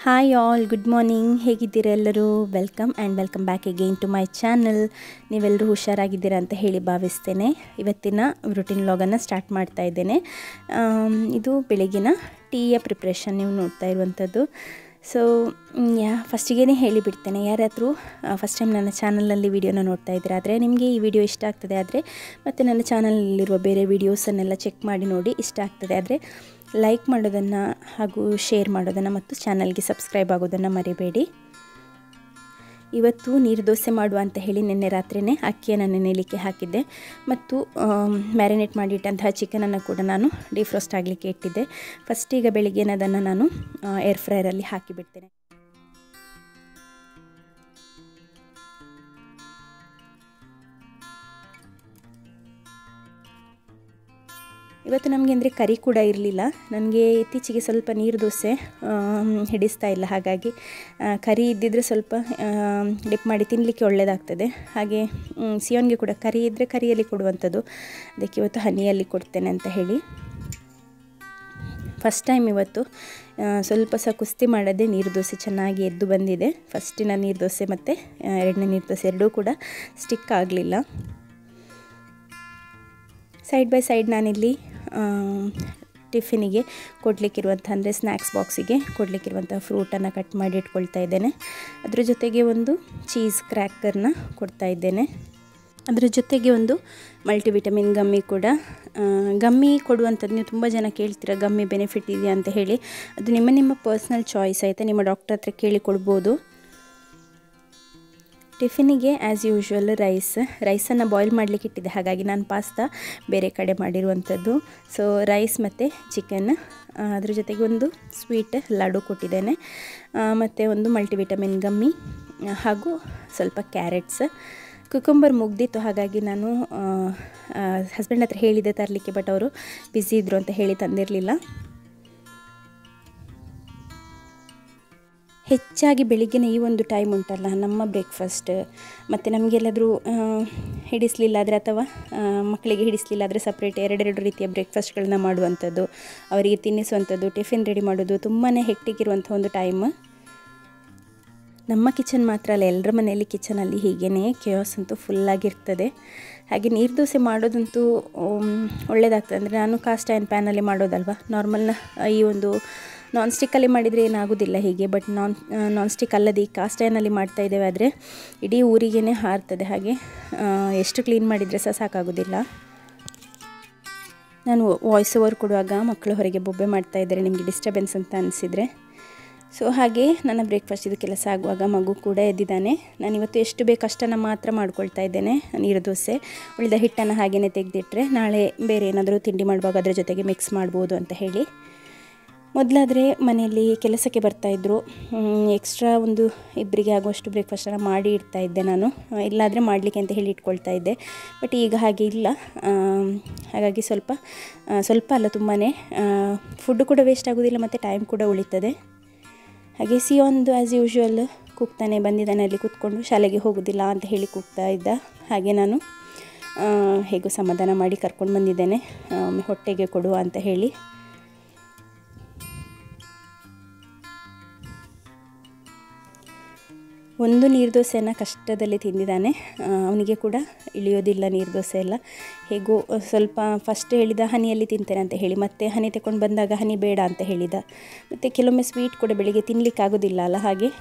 Hi all, good morning. ಹೇಗಿದ್ದೀರಾ ಎಲ್ಲರೂ? Welcome back again to my channel. ನೀವೆಲ್ಲರೂ ಹುಷಾರಾಗಿದ್ದೀರಾ ಅಂತ ಹೇಳಿ ಭಾವಿಸ್ತೇನೆ. ಇವತ್ತಿನ ರುಟೀನ್ ವ್ಲಾಗನ್ನು ಸ್ಟಾರ್ಟ್ ಮಾಡ್ತಾ ಇದ್ದೇನೆ. ಇದು ಬೆಳಗಿನ ಟೀಯ ಪ್ರಿಪ್ರೇಷನ್ ನೀವು ನೋಡ್ತಾ ಇರುವಂಥದ್ದು. ಸೊ ಫಸ್ಟಿಗೇ ಹೇಳಿಬಿಡ್ತೇನೆ, ಯಾರಾದರೂ ಫಸ್ಟ್ ಟೈಮ್ ನನ್ನ ಚಾನಲಲ್ಲಿ ವೀಡಿಯೋನ ನೋಡ್ತಾ ಇದ್ದೀರಾ ಆದರೆ ನಿಮಗೆ ಈ ವಿಡಿಯೋ ಇಷ್ಟ ಆಗ್ತದೆ ಆದರೆ ಮತ್ತು ನನ್ನ ಚಾನಲಲ್ಲಿರುವ ಬೇರೆ ವೀಡಿಯೋಸನ್ನೆಲ್ಲ ಚೆಕ್ ಮಾಡಿ ನೋಡಿ. ಇಷ್ಟ ಆಗ್ತದೆ ಆದರೆ ಲೈಕ್ ಮಾಡೋದನ್ನು ಹಾಗೂ ಶೇರ್ ಮಾಡೋದನ್ನು ಮತ್ತು ಚಾನಲ್ಗೆ ಸಬ್ಸ್ಕ್ರೈಬ್ ಆಗೋದನ್ನು ಮರಿಬೇಡಿ. ಇವತ್ತು ನೀರು ದೋಸೆ ಮಾಡುವ ಅಂತ ಹೇಳಿ ನಿನ್ನೆ ರಾತ್ರಿಯೇ ಅಕ್ಕಿಯನ್ನು ನೆನೆಯಲಿಕ್ಕೆ ಹಾಕಿದ್ದೆ ಮತ್ತು ಮ್ಯಾರಿನೇಟ್ ಮಾಡಿಟ್ಟಂತಹ ಚಿಕನನ್ನು ಕೂಡ ನಾನು ಡಿಫ್ರೋಸ್ಟ್ ಆಗಲಿಕ್ಕೆ ಇಟ್ಟಿದ್ದೆ. ಫಸ್ಟ್ ಈಗ ಬೆಳಿಗ್ಗೆ ಅದನ್ನು ನಾನು ಏರ್ ಫ್ರೈರಲ್ಲಿ ಹಾಕಿಬಿಡ್ತೇನೆ. ಇವತ್ತು ನಮಗೆ ಅಂದರೆ ಕರಿ ಕೂಡ ಇರಲಿಲ್ಲ. ನನಗೆ ಇತ್ತೀಚೆಗೆ ಸ್ವಲ್ಪ ನೀರು ದೋಸೆ ಹಿಡಿಸ್ತಾ ಇಲ್ಲ, ಹಾಗಾಗಿ ಕರಿ ಇದ್ದಿದ್ದರೆ ಸ್ವಲ್ಪ ಡಿಪ್ ಮಾಡಿ ತಿನ್ನಲಿಕ್ಕೆ ಒಳ್ಳೆಯದಾಗ್ತದೆ. ಹಾಗೆ ಸಿಯೋನ್ಗೆ ಕೂಡ ಕರಿ ಇದ್ದರೆ ಕರಿಯಲ್ಲಿ ಕೊಡುವಂಥದ್ದು, ಅದಕ್ಕೆ ಇವತ್ತು ಹನಿಯಲ್ಲಿ ಕೊಡ್ತೇನೆ ಅಂತ ಹೇಳಿ. ಫಸ್ಟ್ ಟೈಮ್ ಇವತ್ತು ಸ್ವಲ್ಪ ಸಹ ಕುಸ್ತಿ ಮಾಡದೆ ನೀರು ದೋಸೆ ಚೆನ್ನಾಗಿ ಎದ್ದು ಬಂದಿದೆ. ಫಸ್ಟಿನ ನೀರು ದೋಸೆ ಮತ್ತು ಎರಡನೇ ನೀರು ದೋಸೆ ಎರಡೂ ಕೂಡ ಸ್ಟಿಕ್ ಆಗಲಿಲ್ಲ. ಸೈಡ್ ಬೈ ಸೈಡ್ ನಾನಿಲ್ಲಿ ಟಿಫಿನಿಗೆ ಕೊಡಲಿಕ್ಕಿರುವಂಥ ಅಂದರೆ ಸ್ನ್ಯಾಕ್ಸ್ ಬಾಕ್ಸಿಗೆ ಕೊಡಲಿಕ್ಕಿರುವಂಥ ಫ್ರೂಟನ್ನು ಕಟ್ ಮಾಡಿ ಇಟ್ಕೊಳ್ತಾ ಇದ್ದೇನೆ. ಅದರ ಜೊತೆಗೆ ಒಂದು ಚೀಸ್ ಕ್ರ್ಯಾಕರ್ನ ಕೊಡ್ತಾ ಇದ್ದೇನೆ. ಅದರ ಜೊತೆಗೆ ಒಂದು ಮಲ್ಟಿವಿಟಮಿನ್ ಗಮ್ಮಿ ಕೂಡ. ಗಮ್ಮಿ ಕೊಡುವಂಥದ್ದು ನೀವು ತುಂಬ ಜನ ಕೇಳ್ತೀರ ಗಮ್ಮಿ ಬೆನಿಫಿಟ್ ಇದೆಯಾ ಅಂತ ಹೇಳಿ. ಅದು ನಿಮ್ಮ ಪರ್ಸ್ನಲ್ ಚಾಯ್ಸ್ ಆಯಿತಾ, ನಿಮ್ಮ ಡಾಕ್ಟರ್ ಹತ್ರ ಕೇಳಿ ಕೊಡ್ಬೋದು. ಟಿಫಿನಿಗೆ ಆ್ಯಸ್ ಯೂಶ್ವಲ್ ರೈಸನ್ನು ಬಾಯ್ಲ್ ಮಾಡಲಿಕ್ಕೆ ಇಟ್ಟಿದ್ದೆ, ಹಾಗಾಗಿ ನಾನು ಪಾಸ್ತಾ ಬೇರೆ ಕಡೆ ಮಾಡಿರುವಂಥದ್ದು. ಸೊ ರೈಸ್ ಮತ್ತು ಚಿಕನ್, ಅದ್ರ ಜೊತೆಗೆ ಒಂದು ಸ್ವೀಟ್ ಲಾಡು ಕೊಟ್ಟಿದ್ದೇನೆ ಮತ್ತು ಒಂದು ಮಲ್ಟಿವಿಟಮಿನ್ ಗಮ್ಮಿ ಹಾಗೂ ಸ್ವಲ್ಪ ಕ್ಯಾರೆಟ್ಸ್. ಕುಕುಂಬರ್ ಮುಗ್ದಿತ್ತು, ಹಾಗಾಗಿ ನಾನು ಹಸ್ಬೆಂಡ್ ಹತ್ರ ಹೇಳಿದೆ ತರಲಿಕ್ಕೆ, ಬಟ್ ಅವರು ಬ್ಯುಸಿ ಇದ್ದರು ಅಂತ ಹೇಳಿ ತಂದಿರಲಿಲ್ಲ. ಹೆಚ್ಚಾಗಿ ಬೆಳಿಗ್ಗಿನ ಈ ಒಂದು ಟೈಮ್ ಉಂಟಲ್ಲ, ನಮ್ಮ ಬ್ರೇಕ್ಫಾಸ್ಟ್ ಮತ್ತು ನಮಗೆಲ್ಲಾದರೂ ಹಿಡಿಸಲಿಲ್ಲ ಆದರೆ ಅಥವಾ ಮಕ್ಕಳಿಗೆ ಹಿಡಿಸಲಿಲ್ಲ ಆದರೆ ಸಪ್ರೇಟ್ ಎರಡೆರಡು ರೀತಿಯ ಬ್ರೇಕ್ಫಾಸ್ಟ್ಗಳನ್ನ ಮಾಡುವಂಥದ್ದು, ಅವರಿಗೆ ತಿನ್ನಿಸುವಂಥದ್ದು, ಟಿಫಿನ್ ರೆಡಿ ಮಾಡೋದು ತುಂಬಾ ಹೆಕ್ಟಿಕ್ ಇರುವಂಥ ಒಂದು ಟೈಮ್. ನಮ್ಮ ಕಿಚನ್ ಮಾತ್ರ ಅಲ್ಲ, ಎಲ್ಲರ ಮನೆಯಲ್ಲಿ ಕಿಚನಲ್ಲಿ ಹೀಗೇ ಕೇಯಾಸ್ ಅಂತೂ ಫುಲ್ಲಾಗಿರ್ತದೆ. ಹಾಗೆ ನೀರು ದೋಸೆ ಮಾಡೋದಂತೂ ಒಳ್ಳೆಯದಾಗ್ತದೆ. ಅಂದರೆ ನಾನು ಕಾಸ್ಟ್ ಆ್ಯಂಡ್ ಪ್ಯಾನಲ್ಲಿ ಮಾಡೋದಲ್ವ, ನಾರ್ಮಲ್ನ ಈ ಒಂದು ನಾನ್ ಸ್ಟಿಕ್ಕಲ್ಲಿ ಮಾಡಿದರೆ ಏನಾಗೋದಿಲ್ಲ ಹೀಗೆ, ಬಟ್ ನಾನ್ ಸ್ಟಿಕ್ ಅಲ್ಲದೆ ಈ ಕಾಸ್ಟ್ ಐರ್ನಲ್ಲಿ ಮಾಡ್ತಾ ಇದ್ದೇವೆ ಆದರೆ ಇಡೀ ಊರಿಗೇ ಹಾರ್ತದೆ. ಹಾಗೆ ಎಷ್ಟು ಕ್ಲೀನ್ ಮಾಡಿದರೆ ಸಹ ಸಾಕಾಗೋದಿಲ್ಲ. ನಾನು ವಾಯ್ಸ್ ಓವರ್ ಕೊಡುವಾಗ ಮಕ್ಕಳು ಹೊರಗೆ ಬೊಬ್ಬೆ ಮಾಡ್ತಾ ಇದ್ದಾರೆ, ನಿಮಗೆ ಡಿಸ್ಟರ್ಬೆನ್ಸ್ ಅಂತ ಅನಿಸಿದರೆ. ಸೊ ಹಾಗೆ ನನ್ನ ಬ್ರೇಕ್ಫಾಸ್ಟ್ ಇದು ಕೆಲಸ ಆಗುವಾಗ ಮಗು ಕೂಡ ಎದ್ದಿದ್ದಾನೆ. ನಾನಿವತ್ತು ಎಷ್ಟು ಬೇಕು ಅಷ್ಟನ್ನು ಮಾತ್ರ ಮಾಡ್ಕೊಳ್ತಾ ಇದ್ದೇನೆ ನೀರು ದೋಸೆ. ಉಳಿದ ಹಿಟ್ಟನ್ನು ಹಾಗೆಯೇ ತೆಗೆದಿಟ್ಟರೆ ನಾಳೆ ಬೇರೆ ಏನಾದರೂ ತಿಂಡಿ ಮಾಡುವಾಗ ಅದರ ಜೊತೆಗೆ ಮಿಕ್ಸ್ ಮಾಡ್ಬೋದು ಅಂತ ಹೇಳಿ. ಮೊದಲಾದರೆ ಮನೆಯಲ್ಲಿ ಕೆಲಸಕ್ಕೆ ಬರ್ತಾಯಿದ್ರು, ಎಕ್ಸ್ಟ್ರಾ ಒಂದು ಇಬ್ಬರಿಗೆ ಆಗುವಷ್ಟು ಬ್ರೇಕ್ಫಾಸ್ಟನ್ನು ಮಾಡಿ ಇಡ್ತಾ ಇದ್ದೆ ನಾನು, ಇಲ್ಲಾದರೆ ಮಾಡಲಿಕ್ಕೆ ಅಂತ ಹೇಳಿ ಇಟ್ಕೊಳ್ತಾ ಇದ್ದೆ. ಬಟ್ ಈಗ ಹಾಗೆ ಇಲ್ಲ, ಹಾಗಾಗಿ ಸ್ವಲ್ಪ ಅಲ್ಲ ತುಂಬಾ ಫುಡ್ಡು ಕೂಡ ವೇಸ್ಟ್ ಆಗೋದಿಲ್ಲ ಮತ್ತು ಟೈಮ್ ಕೂಡ ಉಳಿತದೆ. ಹಾಗೆ ಸಿಯೋನ್ದು ಆ್ಯಸ್ ಯೂಶ್ವಲ್ ಕೂಗ್ತಾನೆ ಬಂದಿದ್ದಾನೆ, ಅಲ್ಲಿ ಕೂತ್ಕೊಂಡು ಶಾಲೆಗೆ ಹೋಗೋದಿಲ್ಲ ಅಂತ ಹೇಳಿ ಕೂಗ್ತಾ ಇದ್ದ. ಹಾಗೆ ನಾನು ಹೇಗೋ ಸಮಾಧಾನ ಮಾಡಿ ಕರ್ಕೊಂಡು ಬಂದಿದ್ದೇನೆ, ಹೊಟ್ಟೆಗೆ ಕೊಡುವ ಅಂತ ಹೇಳಿ. ಒಂದು ನೀರು ದೋಸೆಯನ್ನು ಕಷ್ಟದಲ್ಲಿ ತಿಂದಿದ್ದಾನೆ, ಅವನಿಗೆ ಕೂಡ ಇಳಿಯೋದಿಲ್ಲ ನೀರು ದೋಸೆ ಎಲ್ಲ. ಹೇಗೋ ಸ್ವಲ್ಪ ಫಸ್ಟ್ ಹೇಳಿದ ಹನಿಯಲ್ಲಿ ತಿಂತೇನೆ ಅಂತ ಹೇಳಿ, ಮತ್ತೆ ಹನಿ ತಗೊಂಡು ಬಂದಾಗ ಹನಿ ಬೇಡ ಅಂತ ಹೇಳಿದ. ಮತ್ತು ಕೆಲವೊಮ್ಮೆ ಸ್ವೀಟ್ ಕೂಡ ಬೆಳಿಗ್ಗೆ ತಿನ್ನಲಿಕ್ಕೆ ಆಗೋದಿಲ್ಲ ಅಲ್ಲ, ಹಾಗೆ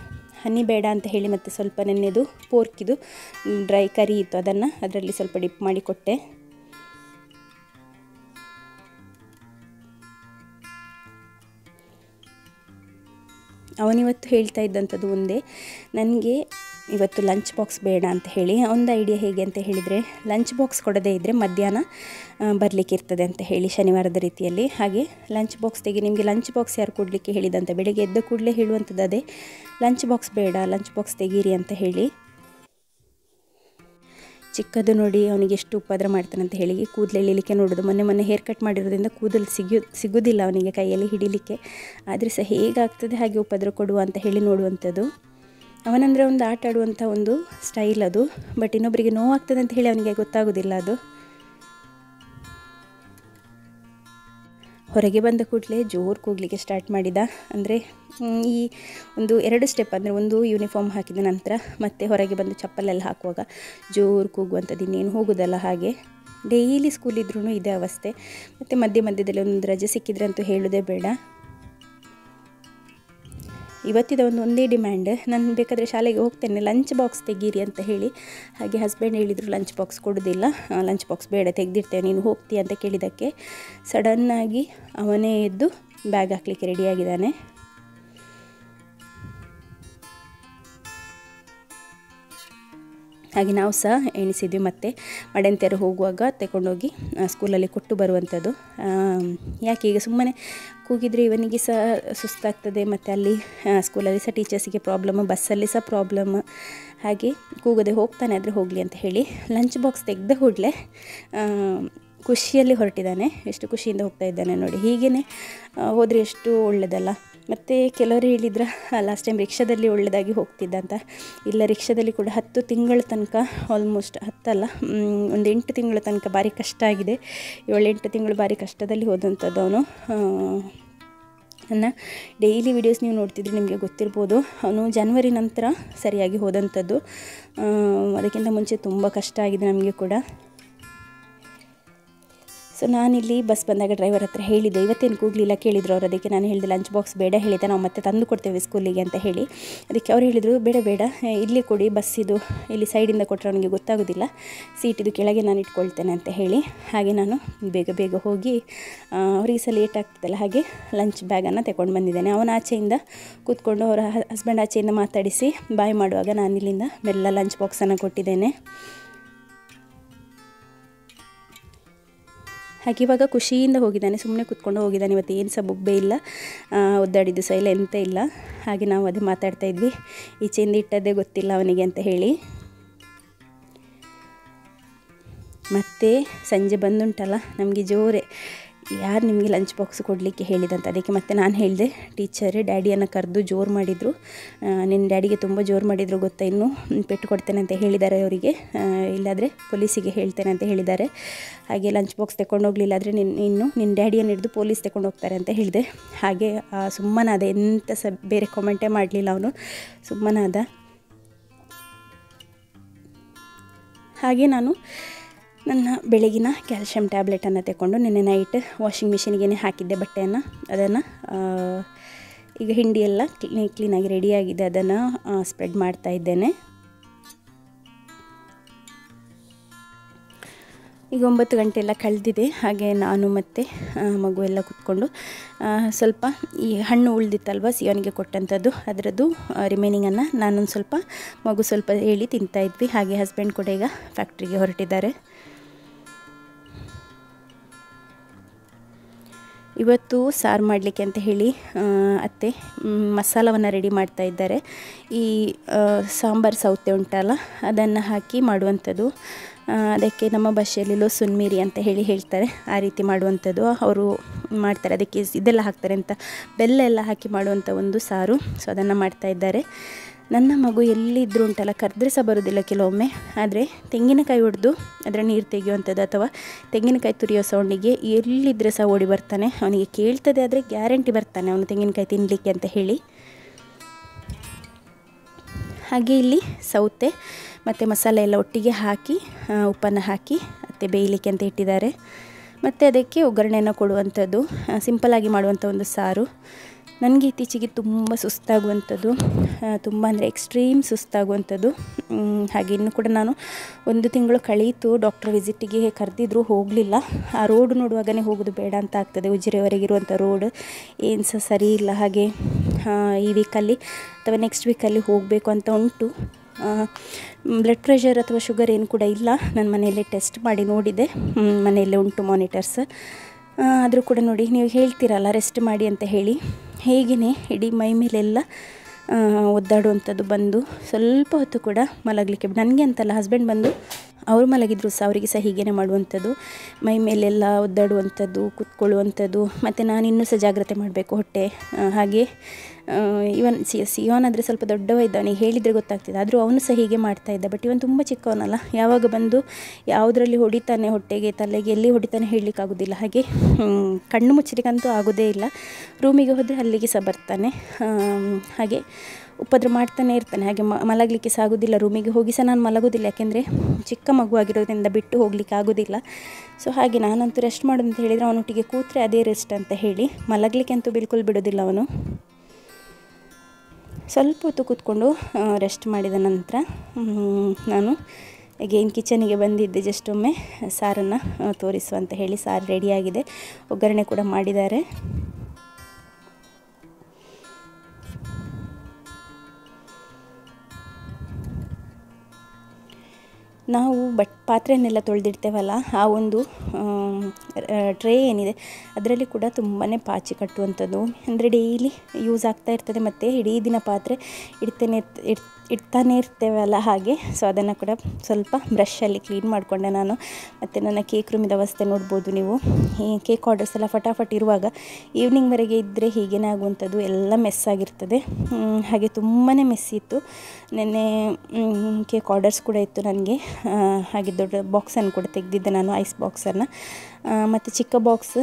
ಹನಿ ಬೇಡ ಅಂತ ಹೇಳಿ ಮತ್ತು ಸ್ವಲ್ಪ ನೆನ್ನೆದು ಪೋರ್ಕಿದು ಡ್ರೈ ಕರಿ ಇತ್ತು, ಅದನ್ನು ಅದರಲ್ಲಿ ಸ್ವಲ್ಪ ಡಿಪ್ ಮಾಡಿ ಕೊಟ್ಟೆ. ಅವನಿವತ್ತು ಹೇಳ್ತಾ ಇದ್ದಂಥದ್ದು ಒಂದೇ, ನನಗೆ ಇವತ್ತು ಲಂಚ್ ಬಾಕ್ಸ್ ಬೇಡ ಅಂತ ಹೇಳಿ. ಒಂದು ಐಡಿಯಾ ಹೇಗೆ ಅಂತ ಹೇಳಿದರೆ, ಲಂಚ್ ಬಾಕ್ಸ್ ಕೊಡದೇ ಇದ್ದರೆ ಮಧ್ಯಾಹ್ನ ಬರಲಿಕ್ಕೆ ಇರ್ತದೆ ಅಂತ ಹೇಳಿ ಶನಿವಾರದ ರೀತಿಯಲ್ಲಿ. ಹಾಗೆ ಲಂಚ್ ಬಾಕ್ಸ್ ನಿಮಗೆ ಲಂಚ್ ಬಾಕ್ಸ್ ಯಾರು ಕೊಡಲಿಕ್ಕೆ ಹೇಳಿದಂತೆ ಬೆಳಗ್ಗೆ ಎದ್ದ ಕೂಡಲೇ ಹೇಳುವಂಥದ್ದು ಅದೇ, ಲಂಚ್ ಬಾಕ್ಸ್ ಬೇಡ, ಲಂಚ್ ಬಾಕ್ಸ್ ತೆಗೀರಿ ಅಂತ ಹೇಳಿ. ಚಿಕ್ಕದು ನೋಡಿ ಅವನಿಗೆ ಎಷ್ಟು ಉಪದ್ರ ಮಾಡ್ತಾನೆ ಅಂತ ಹೇಳಿ ಕೂದಲು ಎಳಿಲಿಕ್ಕೆ ನೋಡೋದು. ಮೊನ್ನೆ ಹೇರ್ ಕಟ್ ಮಾಡಿರೋದ್ರಿಂದ ಕೂದಲು ಸಿಗೋದಿಲ್ಲ ಅವನಿಗೆ ಕೈಯಲ್ಲಿ ಹಿಡಿಲಿಕ್ಕೆ, ಆದರೆ ಸಹ ಹೇಗಾಗ್ತದೆ ಹಾಗೆ ಉಪದ್ರ ಕೊಡುವ ಅಂತ ಹೇಳಿ ನೋಡುವಂಥದ್ದು. ಅವನಂದರೆ ಒಂದು ಆಟ ಆಡುವಂಥ ಒಂದು ಸ್ಟೈಲ್ ಅದು, ಬಟ್ ಇನ್ನೊಬ್ಬರಿಗೆ ನೋವಾಗ್ತದೆ ಅಂತ ಹೇಳಿ ಅವನಿಗೆ ಗೊತ್ತಾಗೋದಿಲ್ಲ ಅದು. ಹೊರಗೆ ಬಂದ ಕೂಡಲೇ ಜೋರು ಕೂಗಲಿಕ್ಕೆ ಸ್ಟಾರ್ಟ್ ಮಾಡಿದ. ಅಂದರೆ ಈ ಒಂದು 2 ಸ್ಟೆಪ್, ಅಂದರೆ ಒಂದು ಯೂನಿಫಾರ್ಮ್ ಹಾಕಿದ ನಂತರ ಮತ್ತೆ ಹೊರಗೆ ಬಂದು ಚಪ್ಪಲೆಲ್ಲ ಹಾಕುವಾಗ ಜೋರು ಕೂಗುವಂಥದ್ದು, ಇನ್ನೇನು ಹೋಗೋದಲ್ಲ ಹಾಗೆ. ಡೈಲಿ ಸ್ಕೂಲಿದ್ರೂ ಇದೇ ಅವಸ್ಥೆ. ಮತ್ತು ಮಧ್ಯದಲ್ಲಿ ಒಂದು ರಜೆ ಸಿಕ್ಕಿದ್ರೆ ಅಂತೂ ಹೇಳೋದೇ ಬೇಡ. ಇವತ್ತಿದ ಒಂದೇ ಡಿಮ್ಯಾಂಡ್, ನಾನು ಬೇಕಾದರೆ ಶಾಲೆಗೆ ಹೋಗ್ತೇನೆ, ಲಂಚ್ ಬಾಕ್ಸ್ ತೆಗೀರಿ ಅಂತ ಹೇಳಿ. ಹಾಗೆ ಹಸ್ಬೆಂಡ್ ಹೇಳಿದರು ಲಂಚ್ ಬಾಕ್ಸ್ ಕೊಡೋದಿಲ್ಲ, ಲಂಚ್ ಬಾಕ್ಸ್ ಬೇಡ ತೆಗೆದಿರ್ತೇವೆ, ನೀನು ಹೋಗ್ತೀಯ ಅಂತ ಕೇಳಿದ್ದಕ್ಕೆ ಸಡನ್ನಾಗಿ ಅವನೇ ಎದ್ದು ಬ್ಯಾಗ್ ಹಾಕಲಿಕ್ಕೆ ರೆಡಿಯಾಗಿದ್ದಾನೆ. ಹಾಗೆ ನಾವು ಸಹ ಎಣಿಸಿದ್ವಿ, ಮತ್ತು ಮಡೆಂತೆರು ಹೋಗುವಾಗ ತಗೊಂಡೋಗಿ ಸ್ಕೂಲಲ್ಲಿ ಕೊಟ್ಟು ಬರುವಂಥದ್ದು. ಯಾಕೆ ಈಗ ಸುಮ್ಮನೆ ಕೂಗಿದರೆ ಇವನಿಗೆ ಸಹ ಸುಸ್ತಾಗ್ತದೆ, ಮತ್ತು ಅಲ್ಲಿ ಸ್ಕೂಲಲ್ಲಿ ಸಹ ಟೀಚರ್ಸಿಗೆ ಪ್ರಾಬ್ಲಮ್, ಬಸ್ಸಲ್ಲಿ ಸಹ ಪ್ರಾಬ್ಲಮ್. ಹಾಗೆ ಕೂಗದೆ ಹೋಗ್ತಾನೆ ಆದರೆ ಹೋಗಲಿ ಅಂತ ಹೇಳಿ ಲಂಚ್ ಬಾಕ್ಸ್ ತೆಗೆದ ಕೂಡಲೇ ಖುಷಿಯಲ್ಲಿ ಹೊರಟಿದ್ದಾನೆ. ಎಷ್ಟು ಖುಷಿಯಿಂದ ಹೋಗ್ತಾ ಇದ್ದಾನೆ ನೋಡಿ. ಹೀಗೇ ಹೋದರೆ ಎಷ್ಟು ಒಳ್ಳೆಯದಲ್ಲ. ಮತ್ತು ಕೆಲವರು ಹೇಳಿದ್ರು ಲಾಸ್ಟ್ ಟೈಮ್ ರಿಕ್ಷಾದಲ್ಲಿ ಒಳ್ಳೆಯದಾಗಿ ಹೋಗ್ತಿದ್ದ ಅಂತ. ಇಲ್ಲ, ರಿಕ್ಷಾದಲ್ಲಿ ಕೂಡ 10 ತಿಂಗಳ ತನಕ, ಆಲ್ಮೋಸ್ಟ್ 10 ಅಲ್ಲ, ಒಂದು 8 ತಿಂಗಳ ತನಕ ಭಾರಿ ಕಷ್ಟ ಆಗಿದೆ. 7-8 ತಿಂಗಳು ಭಾರಿ ಕಷ್ಟದಲ್ಲಿ ಹೋದಂಥದ್ದು ಅವನು. ನನ್ನ ಡೈಲಿ ವಿಡಿಯೋಸ್ ನೀವು ನೋಡ್ತಿದ್ರೆ ನಿಮಗೆ ಗೊತ್ತಿರ್ಬೋದು, ಅವನು ಜನವರಿ ನಂತರ ಸರಿಯಾಗಿ ಹೋದಂಥದ್ದು. ಅದಕ್ಕಿಂತ ಮುಂಚೆ ತುಂಬ ಕಷ್ಟ ಆಗಿದೆ ನಮಗೆ ಕೂಡ. ಸೊ ನಾನಿಲ್ಲಿ ಬಸ್ ಬಂದಾಗ ಡ್ರೈವರ್ ಹತ್ರ ಹೇಳಿದೆ, ಇವತ್ತೇನು ಕೂಗಲಿಲ್ಲ ಕೇಳಿದ್ರು ಅವರು. ಅದಕ್ಕೆ ನಾನು ಹೇಳಿದೆ ಲಂಚ್ ಬಾಕ್ಸ್ ಬೇಡ ಹೇಳಿದೆ, ನಾವು ಮತ್ತೆ ತಂದು ಕೊಡ್ತೇವೆ ಸ್ಕೂಲಿಗೆ ಅಂತ ಹೇಳಿ. ಅದಕ್ಕೆ ಅವ್ರು ಹೇಳಿದರು ಬೇಡ ಇಲ್ಲಿ ಕೊಡಿ, ಬಸ್ಸಿದು ಇಲ್ಲಿ ಸೈಡಿಂದ ಕೊಟ್ಟರೆ ಅವನಿಗೆ ಗೊತ್ತಾಗೋದಿಲ್ಲ, ಸೀಟಿದು ಕೆಳಗೆ ನಾನು ಇಟ್ಕೊಳ್ತೇನೆ ಅಂತ ಹೇಳಿ. ಹಾಗೆ ನಾನು ಬೇಗ ಹೋಗಿ, ಅವರಿಗೆ ಸಹ ಲೇಟ್ ಆಗ್ತದಲ್ಲ, ಹಾಗೆ ಲಂಚ್ ಬ್ಯಾಗನ್ನು ತಗೊಂಡು ಬಂದಿದ್ದೇನೆ. ಅವನ ಆಚೆಯಿಂದ ಕೂತ್ಕೊಂಡು ಅವರ ಹಸ್ಬೆಂಡ್ ಆಚೆಯಿಂದ ಮಾತಾಡಿಸಿ ಬಾಯ್ ಮಾಡುವಾಗ ನಾನು ಇಲ್ಲಿಂದ ಮೆಲ್ಲ ಲಂಚ್ ಬಾಕ್ಸನ್ನು ಕೊಟ್ಟಿದ್ದೇನೆ. ಹಾಗೆ ಇವಾಗ ಖುಷಿಯಿಂದ ಹೋಗಿದ್ದಾನೆ, ಸುಮ್ಮನೆ ಕೂತ್ಕೊಂಡು ಹೋಗಿದ್ದಾನೆ. ಇವತ್ತು ಏನು ಸಹ ಬೊಬ್ಬೆ ಇಲ್ಲ, ಒದ್ದಾಡಿದ್ದು ಸಹ ಇಲ್ಲ, ಎಂತ ಇಲ್ಲ. ಹಾಗೆ ನಾವು ಅದೇ ಮಾತಾಡ್ತಾ ಇದ್ವಿ, ಈಚೆಯಿಂದ ಇಟ್ಟದ್ದೇ ಗೊತ್ತಿಲ್ಲ ಅವನಿಗೆ ಅಂತ ಹೇಳಿ. ಮತ್ತು ಸಂಜೆ ಬಂದುಂಟಲ್ಲ ನಮಗೆ ಜೋರೆ, ಯಾರು ನಿಮಗೆ ಲಂಚ್ ಬಾಕ್ಸ್ ಕೊಡಲಿಕ್ಕೆ ಹೇಳಿದಂತ. ಅದಕ್ಕೆ ಮತ್ತೆ ನಾನು ಹೇಳಿದೆ, ಟೀಚರೇ ಡ್ಯಾಡಿಯನ್ನು ಕರೆದು ಜೋರು ಮಾಡಿದರು, ನಿನ್ನ ಡ್ಯಾಡಿಗೆ ತುಂಬ ಜೋರು ಮಾಡಿದರು ಗೊತ್ತಾ, ಇನ್ನೂ ಪೆಟ್ಟು ಕೊಡ್ತೇನೆ ಅಂತ ಹೇಳಿದ್ದಾರೆ ಅವರಿಗೆ, ಇಲ್ಲಾದರೆ ಪೊಲೀಸಿಗೆ ಹೇಳ್ತೇನೆ ಅಂತ ಹೇಳಿದ್ದಾರೆ. ಹಾಗೆ ಲಂಚ್ ಬಾಕ್ಸ್ ತಗೊಂಡೋಗ್ಲಿಲ್ಲ ಆದರೆ ನಿನ್ನ ಡ್ಯಾಡಿಯನ್ನು ಹಿಡಿದು ಪೊಲೀಸ್ ತಗೊಂಡು ಹೋಗ್ತಾರೆ ಅಂತ ಹೇಳಿದೆ. ಹಾಗೆ ಸುಮ್ಮನಾದ, ಎಂತ ಸಹ ಬೇರೆ ಕಾಮೆಂಟೇ ಮಾಡಲಿಲ್ಲ ಅವನು, ಸುಮ್ಮನಾದ. ಹಾಗೆ ನಾನು ನನ್ನ ಬೆಳಗಿನ ಕ್ಯಾಲ್ಶಿಯಂ ಟ್ಯಾಬ್ಲೆಟನ್ನು ತಗೊಂಡು ನಿನ್ನೆ ನೈಟ್ ವಾಷಿಂಗ್ ಮಿಷಿನ್ಗೆ ಹಾಕಿದ್ದೆ ಬಟ್ಟೆಯನ್ನು. ಅದನ್ನು ಈಗ ಹಿಂಡಿ ಎಲ್ಲ ಕ್ಲೀನಾಗಿ ರೆಡಿಯಾಗಿದೆ, ಅದನ್ನು ಸ್ಪ್ರೆಡ್ ಮಾಡ್ತಾ ಇದ್ದೇನೆ. ಈಗ 9 ಗಂಟೆ ಎಲ್ಲ ಕಳೆದಿದೆ. ಹಾಗೆ ನಾನು ಮತ್ತು ಮಗು ಎಲ್ಲ ಕೂತ್ಕೊಂಡು ಸ್ವಲ್ಪ ಈ ಹಣ್ಣು ಉಳಿದಿತ್ತಲ್ವ ಸಿಯೋನಿಗೆ ಕೊಟ್ಟಂಥದ್ದು, ಅದರದ್ದು ರಿಮೈನಿಂಗನ್ನು ನಾನೊಂದು ಸ್ವಲ್ಪ, ಮಗು ಸ್ವಲ್ಪ ಹೇಳಿ ತಿಂತಾಯಿದ್ವಿ. ಹಾಗೆ ಹಸ್ಬೆಂಡ್ ಕೂಡ ಈಗ ಫ್ಯಾಕ್ಟ್ರಿಗೆ ಹೊರಟಿದ್ದಾರೆ. ಇವತ್ತು ಸಾರು ಮಾಡಲಿಕ್ಕೆ ಅಂತ ಹೇಳಿ ಅತ್ತೆ ಮಸಾಲವನ್ನು ರೆಡಿ ಮಾಡ್ತಾ ಇದ್ದಾರೆ. ಈ ಸಾಂಬಾರು ಸೌತೆ ಉಂಟಲ್ಲ, ಅದನ್ನು ಹಾಕಿ ಮಾಡುವಂಥದ್ದು. ಅದಕ್ಕೆ ನಮ್ಮ ಭಾಷೆಯಲ್ಲಿ ಲೋಸುನ್ ಮೀರಿ ಅಂತ ಹೇಳ್ತಾರೆ, ಆ ರೀತಿ ಮಾಡುವಂಥದ್ದು ಅವರು ಮಾಡ್ತಾರೆ. ಅದಕ್ಕೆ ಇದೆಲ್ಲ ಹಾಕ್ತಾರೆ ಅಂತ, ಬೆಲ್ಲ ಎಲ್ಲ ಹಾಕಿ ಮಾಡುವಂಥ ಒಂದು ಸಾರು. ಸೊ ಅದನ್ನು ಮಾಡ್ತಾ ಇದ್ದಾರೆ. ನನ್ನ ಮಗು ಎಲ್ಲಿದ್ದರೂ ಉಂಟಲ್ಲ, ಕರೆದ್ರೆ ಸಹ ಬರೋದಿಲ್ಲ ಕೆಲವೊಮ್ಮೆ. ಆದರೆ ತೆಂಗಿನಕಾಯಿ ಹೊಡೆದು ಅದರ ನೀರು ತೆಗೆಯುವಂಥದ್ದು ಅಥವಾ ತೆಂಗಿನಕಾಯಿ ತುರಿಯೋ ಸೌಂಡಿಗೆ ಎಲ್ಲಿದ್ದರೆ ಸಹ ಓಡಿ ಬರ್ತಾನೆ. ಅವನಿಗೆ ಕೇಳ್ತದೆ ಆದರೆ ಗ್ಯಾರಂಟಿ ಬರ್ತಾನೆ ಅವನು ತೆಂಗಿನಕಾಯಿ ತಿನ್ನಲಿಕ್ಕೆ ಅಂತ ಹೇಳಿ. ಹಾಗೆ ಇಲ್ಲಿ ಸೌತೆ ಮತ್ತು ಮಸಾಲೆ ಎಲ್ಲ ಒಟ್ಟಿಗೆ ಹಾಕಿ ಉಪ್ಪನ್ನು ಹಾಕಿ ಮತ್ತು ಬೇಯಲಿಕ್ಕೆ ಅಂತ ಇಟ್ಟಿದ್ದಾರೆ. ಮತ್ತು ಅದಕ್ಕೆ ಒಗ್ಗರಣೆಯನ್ನು ಕೊಡುವಂಥದ್ದು, ಸಿಂಪಲ್ಲಾಗಿ ಮಾಡುವಂಥ ಒಂದು ಸಾರು. ನನಗೆ ಇತ್ತೀಚೆಗೆ ತುಂಬ ಸುಸ್ತಾಗುವಂಥದ್ದು, ತುಂಬ ಅಂದರೆ ಎಕ್ಸ್ಟ್ರೀಮ್ ಸುಸ್ತಾಗುವಂಥದ್ದು. ಹಾಗೆ ಇನ್ನು ಕೂಡ ನಾನು 1 ತಿಂಗಳು ಕಳೀತು, ಡಾಕ್ಟರ್ ವಿಸಿಟಿಗೆ ಕರೆದಿದ್ರು, ಹೋಗಲಿಲ್ಲ. ಆ ರೋಡ್ ನೋಡುವಾಗಲೇ ಹೋಗೋದು ಬೇಡ ಅಂತ ಆಗ್ತದೆ. ಉಜಿರೆವರೆಗಿರುವಂಥ ರೋಡ್ ಏನು ಸಹ ಸರಿ ಇಲ್ಲ. ಹಾಗೆ ಈ ವೀಕಲ್ಲಿ ಅಥವಾ ನೆಕ್ಸ್ಟ್ ವೀಕಲ್ಲಿ ಹೋಗಬೇಕು ಅಂತ ಉಂಟು. ಬ್ಲಡ್ ಪ್ರೆಷರ್ ಅಥವಾ ಶುಗರ್ ಏನು ಕೂಡ ಇಲ್ಲ. ನಾನು ಮನೆಯಲ್ಲೇ ಟೆಸ್ಟ್ ಮಾಡಿ ನೋಡಿದೆ, ಮನೆಯಲ್ಲೇ ಉಂಟು ಮಾನಿಟರ್ಸ್. ಆದರೂ ಕೂಡ ನೋಡಿ, ನೀವು ಹೇಳ್ತೀರಲ್ಲ ರೆಸ್ಟ್ ಮಾಡಿ ಅಂತ ಹೇಳಿ, ಹೇಗೇ ಇಡೀ ಮೈ ಮೇಲೆಲ್ಲ ಒದ್ದಾಡುವಂಥದ್ದು ಬಂದು ಸ್ವಲ್ಪ ಹೊತ್ತು ಕೂಡ ಮಲಗಲಿಕ್ಕೆ ನನಗೆ ಅಂತಲ್ಲ, ಹಸ್ಬೆಂಡ್ ಬಂದು ಅವರು ಮಲಗಿದ್ರು ಸಹ ಅವರಿಗೆ ಸಹ ಹೀಗೇ ಮಾಡುವಂಥದ್ದು, ಮೈ ಮೇಲೆಲ್ಲ ಒದ್ದಾಡುವಂಥದ್ದು, ಕೂತ್ಕೊಳ್ಳುವಂಥದ್ದು. ಮತ್ತು ನಾನು ಇನ್ನೂ ಸಹ ಜಾಗ್ರತೆ ಮಾಡಬೇಕು ಹೊಟ್ಟೆ. ಹಾಗೆ ಇವನ್ ಇವನಾದರೆ ಸ್ವಲ್ಪ ದೊಡ್ಡವ ಇದ್ದ, ಅವನಿಗೆ ಹೇಳಿದರೆ ಗೊತ್ತಾಗ್ತಿದೆ, ಆದರೂ ಅವನು ಸಹ ಹೀಗೆ ಮಾಡ್ತಾಯಿದ್ದ. ಬಟ್ ಇವನು ತುಂಬ ಚಿಕ್ಕವನಲ್ಲ, ಯಾವಾಗ ಬಂದು ಯಾವುದರಲ್ಲಿ ಹೊಡಿತಾನೆ, ಹೊಟ್ಟೆಗೆ ತಲೆಗೆ ಎಲ್ಲಿ ಹೊಡಿತಾನೆ ಹೇಳಲಿಕ್ಕಾಗೋದಿಲ್ಲ. ಹಾಗೆ ಕಣ್ಣು ಮುಚ್ಚಲಿಕ್ಕಂತೂ ಆಗೋದೇ ಇಲ್ಲ. ರೂಮಿಗೆ ಹೋದರೆ ಅಲ್ಲಿಗೆ ಸಹ ಬರ್ತಾನೆ. ಹಾಗೆ ಉಪದ್ರ ಮಾಡ್ತಾನೆ ಇರ್ತಾನೆ. ಹಾಗೆ ಮಲಗಲಿಕ್ಕೆ ಸಹ ಆಗೋದಿಲ್ಲ. ರೂಮಿಗೆ ಹೋಗಿ ಸಹ ನಾನು ಮಲಗೋದಿಲ್ಲ, ಯಾಕೆಂದರೆ ಚಿಕ್ಕ ಮಗು ಆಗಿರೋದ್ರಿಂದ ಬಿಟ್ಟು ಹೋಗಲಿಕ್ಕೆ ಆಗೋದಿಲ್ಲ. ಸೊ ಹಾಗೆ ನಾನಂತೂ ರೆಸ್ಟ್ ಮಾಡೋದು ಅಂತ ಹೇಳಿದರೆ ಅವನೊಟ್ಟಿಗೆ ಕೂತ್ರೆ ಅದೇ ರೆಸ್ಟ್ ಅಂತ ಹೇಳಿ, ಮಲಗಲಿಕ್ಕೆ ಅಂತೂ ಬಿಲ್ಕುಲ್ ಬಿಡೋದಿಲ್ಲ ಅವನು. ಸ್ವಲ್ಪ ಹೊತ್ತು ಕೂತ್ಕೊಂಡು ರೆಸ್ಟ್ ಮಾಡಿದ ನಂತರ ನಾನು ಅಗೇನ್ ಕಿಚನಿಗೆ ಬಂದಿದ್ದೆ. ಜಸ್ಟ್ ಒಮ್ಮೆ ಸಾರನ್ನು ತೋರಿಸುವ ಅಂತ ಹೇಳಿ. ಸಾರು ರೆಡಿಯಾಗಿದೆ, ಒಗ್ಗರಣೆ ಕೂಡ ಮಾಡಿದ್ದಾರೆ. ನಾವು ಪಾತ್ರೆಯನ್ನೆಲ್ಲ ತೊಳೆದಿಡ್ತೇವಲ್ಲ, ಆ ಒಂದು ಟ್ರೇ ಏನಿದೆ ಅದರಲ್ಲಿ ಕೂಡ ತುಂಬಾ ಪಾಚಿ ಕಟ್ಟುವಂಥದ್ದು. ಅಂದರೆ ಡೈಲಿ ಯೂಸ್ ಆಗ್ತಾ ಇರ್ತದೆ, ಮತ್ತು ಇಡೀ ದಿನ ಪಾತ್ರೆ ಇಡ್ತಾನೆ ಇರ್ತೇವಲ್ಲ ಹಾಗೆ. ಸೊ ಅದನ್ನು ಕೂಡ ಸ್ವಲ್ಪ ಬ್ರಷಲ್ಲಿ ಕ್ಲೀನ್ ಮಾಡಿಕೊಂಡೆ ನಾನು. ಮತ್ತು ನನ್ನ ಕೇಕ್ ರೂಮಿದ ಅವಸ್ಥೆ ನೋಡ್ಬೋದು ನೀವು. ಈ ಕೇಕ್ ಆರ್ಡರ್ಸ್ ಎಲ್ಲ ಫಟಾಫಟ್ ಇರುವಾಗ ಈವ್ನಿಂಗ್ವರೆಗೆ ಇದ್ದರೆ ಹೀಗೇ ಆಗುವಂಥದ್ದು, ಎಲ್ಲ ಮೆಸ್ ಆಗಿರ್ತದೆ. ಹಾಗೆ ತುಂಬಾ ಮೆಸ್ ಇತ್ತು. ನೆನ್ನೆ ಕೇಕ್ ಆರ್ಡರ್ಸ್ ಕೂಡ ಇತ್ತು ನನಗೆ. ಹಾಗೆ ದೊಡ್ಡ ಬಾಕ್ಸನ್ನು ಕೂಡ ತೆಗೆದಿದ್ದೆ ನಾನು, ಐಸ್ ಬಾಕ್ಸನ್ನು. ಮತ್ತು ಚಿಕ್ಕ ಬಾಕ್ಸ್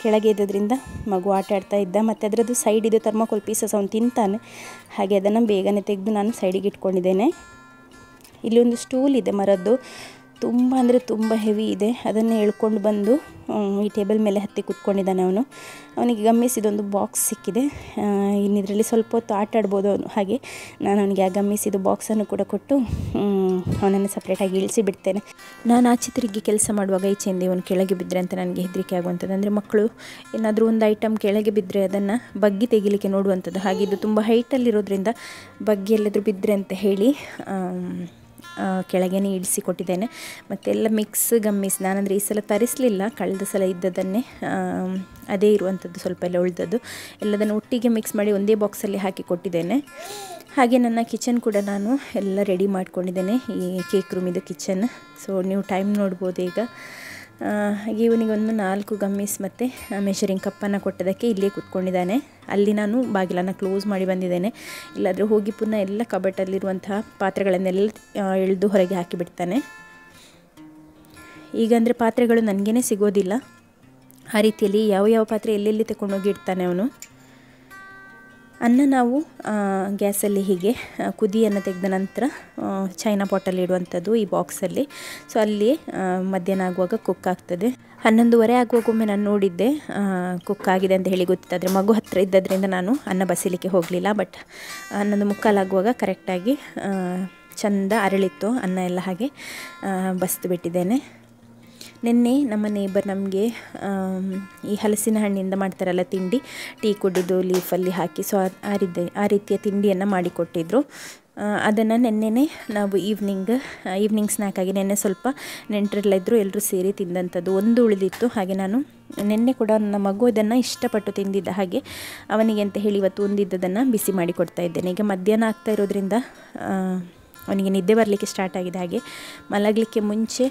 ಕೆಳಗೆ ಇದ್ದದ್ರಿಂದ ಮಗು ಆಟ ಆಡ್ತಾ ಇದ್ದ. ಮತ್ತು ಅದರದ್ದು ಸೈಡಿದು ಥರ್ಮಾಕೋಲ್ ಪೀಸಸ್ ಅವನು ತಿಂತಾನೆ. ಹಾಗೆ ಅದನ್ನು ಬೇಗನೆ ತೆಗೆದು ನಾನು ಸೈಡಿಗೆ ಇಟ್ಕೊಂಡಿದ್ದೇನೆ. ಇಲ್ಲಿ ಒಂದು ಸ್ಟೂಲ್ ಇದೆ ಮರದ್ದು, ತುಂಬ ಅಂದರೆ ತುಂಬ ಹೆವಿ ಇದೆ. ಅದನ್ನು ಎಳ್ಕೊಂಡು ಬಂದು ಈ ಟೇಬಲ್ ಮೇಲೆ ಹತ್ತಿ ಕೂತ್ಕೊಂಡಿದ್ದಾನೆ ಅವನು. ಅವನಿಗೆ ಗಮ್ಮಿಸಿದೊಂದು ಬಾಕ್ಸ್ ಸಿಕ್ಕಿದೆ. ಇನ್ನಿದರಲ್ಲಿ ಸ್ವಲ್ಪ ಹೊತ್ತು ಆಟ ಆಡ್ಬೋದು ಅವನು. ಹಾಗೆ ನಾನು ಅವನಿಗೆ ಆ ಗಮ್ಮಿಸಿದ ಬಾಕ್ಸನ್ನು ಕೂಡ ಕೊಟ್ಟು ಅವನನ್ನು ಸಪ್ರೇಟಾಗಿ ಇಳಿಸಿ ಬಿಡ್ತೇನೆ. ನಾನು ಆಚೆ ತಿರುಗಿ ಕೆಲಸ ಮಾಡುವಾಗ ಈಚೆಯಿಂದ ಇವನು ಕೆಳಗೆ ಬಿದ್ದರೆ ಅಂತ ನನಗೆ ಹೆದರಿಕೆ ಆಗುವಂಥದ್ದು. ಅಂದರೆ ಮಕ್ಕಳು ಏನಾದರೂ ಒಂದು ಐಟಮ್ ಕೆಳಗೆ ಬಿದ್ದರೆ ಅದನ್ನು ಬಗ್ಗಿ ತೆಗಿಲಿಕ್ಕೆ ನೋಡುವಂಥದ್ದು. ಹಾಗೆ ಇದು ತುಂಬ ಹೈಟಲ್ಲಿರೋದ್ರಿಂದ ಬಗ್ಗಿ ಎಲ್ಲಾದರೂ ಬಿದ್ದರೆ ಅಂತ ಹೇಳಿ ಕೆಳಗೇ ಇಳಿಸಿ ಕೊಟ್ಟಿದ್ದೇನೆ. ಮತ್ತೆಲ್ಲ ಮಿಕ್ಸ್ ಗಮ್ಮಿಸ್ ನಾನಂದರೆ ಈ ಸಲ ತರಿಸಲಿಲ್ಲ, ಕಳೆದ ಸಲ ಇದ್ದದನ್ನೇ ಅದೇ ಇರುವಂಥದ್ದು, ಸ್ವಲ್ಪ ಎಲ್ಲ ಉಳಿದದ್ದು ಎಲ್ಲದನ್ನು ಒಟ್ಟಿಗೆ ಮಿಕ್ಸ್ ಮಾಡಿ ಒಂದೇ ಬಾಕ್ಸಲ್ಲಿ ಹಾಕಿ ಕೊಟ್ಟಿದ್ದೇನೆ. ಹಾಗೆ ನನ್ನ ಕಿಚನ್ ಕೂಡ ನಾನು ಎಲ್ಲ ರೆಡಿ ಮಾಡ್ಕೊಂಡಿದ್ದೇನೆ, ಈ ಕೇಕ್ ರೂಮಿದು ಕಿಚನ್. ಸೊ ನೀವು ಟೈಮ್ ನೋಡ್ಬೋದು ಈಗ. ಹಾಗೆ ಇವನಿಗೆ ಒಂದು 4 ಗಮ್ಮೀಸ್ ಮತ್ತು ಮೆಷರಿಂಗ್ ಕಪ್ಪನ್ನು ಕೊಟ್ಟದಕ್ಕೆ ಇಲ್ಲೇ ಕೂತ್ಕೊಂಡಿದ್ದಾನೆ. ಅಲ್ಲಿ ನಾನು ಬಾಗಿಲನ್ನು ಕ್ಲೋಸ್ ಮಾಡಿ ಬಂದಿದ್ದೇನೆ. ಇಲ್ಲಾದರೂ ಹೋಗಿ ಪುನಃ ಎಲ್ಲ ಕಬಟಲ್ಲಿರುವಂತಹ ಪಾತ್ರೆಗಳನ್ನೆಲ್ಲ ಎಳೆದು ಹೊರಗೆ ಹಾಕಿಬಿಡ್ತಾನೆ. ಈಗ ಅಂದರೆ ಪಾತ್ರೆಗಳು ನನಗೇ ಸಿಗೋದಿಲ್ಲ, ಆ ರೀತಿಯಲ್ಲಿ ಯಾವ ಪಾತ್ರೆ ಎಲ್ಲೆಲ್ಲಿ ತಗೊಂಡೋಗಿ ಇಡ್ತಾನೆ ಅವನು. ಅನ್ನ ನಾವು ಗ್ಯಾಸಲ್ಲಿ ಹೀಗೆ ಕುದಿಯನ್ನು ತೆಗೆದ ನಂತರ ಚೈನಾ ಪಾಟಲ್ಲಿ ಇಡುವಂಥದ್ದು ಈ ಬಾಕ್ಸಲ್ಲಿ. ಸೊ ಅಲ್ಲಿ ಮಧ್ಯಾಹ್ನ ಆಗುವಾಗ ಕುಕ್ ಆಗ್ತದೆ. 11:30 ಆಗುವಾಗ ಒಮ್ಮೆ ನಾನು ನೋಡಿದ್ದೆ ಕುಕ್ ಆಗಿದೆ ಅಂತ ಹೇಳಿ ಗೊತ್ತಾದರೆ. ಮಗು ಹತ್ತಿರ ಇದ್ದದ್ರಿಂದ ನಾನು ಅನ್ನ ಬಸಿಲಿಕ್ಕೆ ಹೋಗಲಿಲ್ಲ. ಬಟ್ 11:45 ಆಗುವಾಗ ಕರೆಕ್ಟಾಗಿ ಚೆಂದ ಅರಳಿತ್ತು ಅನ್ನ ಎಲ್ಲ. ಹಾಗೆ ಬಸ್ದು ಬಿಟ್ಟಿದ್ದೇನೆ. ನಿನ್ನೆ ನಮ್ಮ ನೇಬರ್ ನಮಗೆ ಈ ಹಲಸಿನ ಹಣ್ಣಿಂದ ಮಾಡ್ತಾರಲ್ಲ ತಿಂಡಿ, ಟೀ ಕುಡಿದು ಲೀಫಲ್ಲಿ ಹಾಕಿ, ಸೊ ಆ ರೀತಿಯ ತಿಂಡಿಯನ್ನು ಮಾಡಿಕೊಟ್ಟಿದ್ರು. ಅದನ್ನು ನೆನ್ನೆನೇ ನಾವು ಈವ್ನಿಂಗ್ ಸ್ನ್ಯಾಕಾಗಿ ನೆನ್ನೆ ಸ್ವಲ್ಪ ನೆಂಟರೆಲ್ಲ ಇದ್ದರು, ಎಲ್ಲರೂ ಸೇರಿ ತಿಂದಂಥದ್ದು. ಒಂದು ಉಳಿದಿತ್ತು. ಹಾಗೆ ನಾನು ನೆನ್ನೆ ಕೂಡ ನನ್ನ ಮಗು ಇದನ್ನು ಇಷ್ಟಪಟ್ಟು ತಿಂದಿದ್ದ. ಹಾಗೆ ಅವನಿಗೆ ಅಂತ ಹೇಳಿ ಇವತ್ತು ಒಂದಿದ್ದದನ್ನು ಬಿಸಿ ಮಾಡಿ ಕೊಡ್ತಾ ಇದ್ದೇನೆ. ಈಗ ಮಧ್ಯಾಹ್ನ ಆಗ್ತಾ ಇರೋದ್ರಿಂದ ಅವನಿಗೆ ನಿದ್ದೆ ಬರಲಿಕ್ಕೆ ಸ್ಟಾರ್ಟ್ ಆಗಿದೆ. ಹಾಗೆ ಮಲಗಲಿಕ್ಕೆ ಮುಂಚೆ